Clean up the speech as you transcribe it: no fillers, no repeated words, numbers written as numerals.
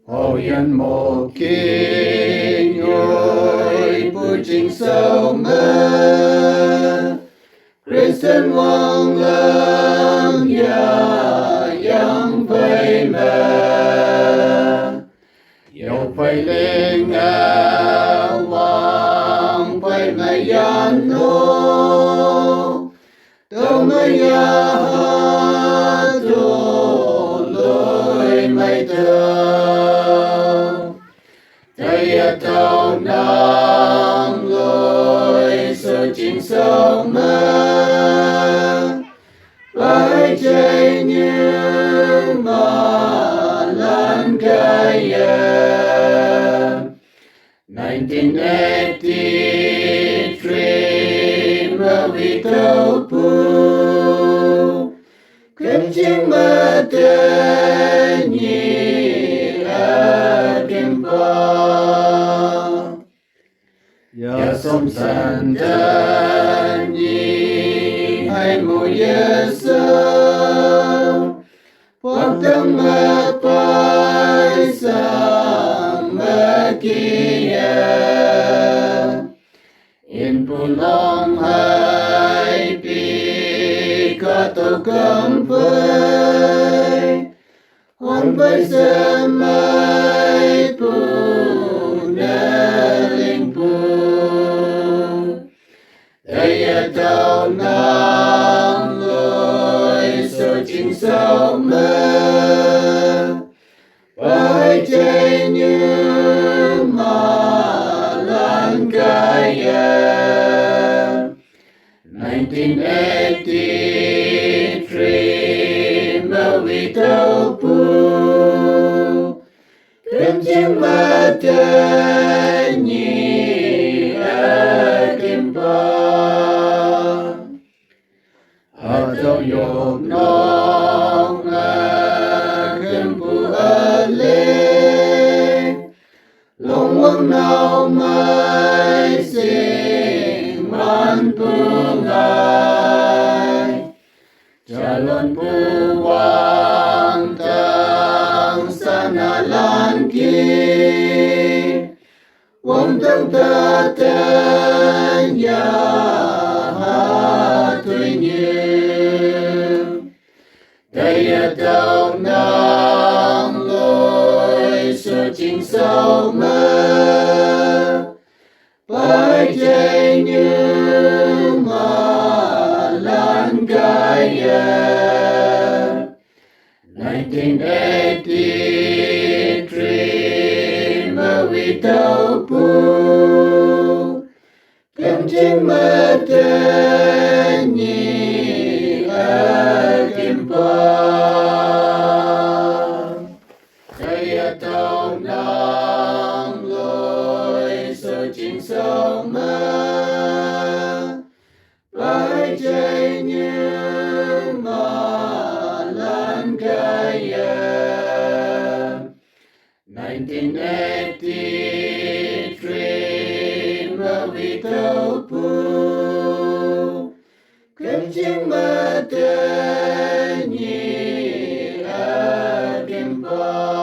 Hầu yên một kinh ơi bùi trình sâu mơ Christian wang lang ya yang phây mơ Yêu phây linh ngà vang phây mơ yan nô Tâu mơ ya tu lôi mây thơ Thầy tàu nang lôi sự chính sâu mơ Bài chạy như mà lan cây 1983 mà vì thâu phù Kiếm chiếc mơ tên nhị ở kim phá Giờ sống sẵn thân nhị hay mùa yết sâu Hoặc tâm mơ bài sang mơ kia In phù lòng hai bì có tổ cấm phơi Hôn với sớm mai phù nê linh phù Thầy tàu nang lôi sự chính sâu mơ Bài chạy như mà lan cây 1983 mà vì thâu phù Kiếm chiếc mơ tên nhị ở kim phá Ở châu dục nông kim phù ở lên Lòng mong nào mai sinh man phù ngài Cha luôn phù vang tăng sana lan kia Vong tâm ta tên ya ha tuy nhiên Thầy tàu nang lôi sự chính sâu mơ Bài chạy như mà lan cây 1983 mà vì thâu phù Kiếm chiếc mơ tên nhị ở kim phá Thầy tàu nang lôi sự chính sâu mơ Bài chạy như mà lan cây 1983 mà vì thâu phù Kiếm chiếc mơ tên nhị ở kim phá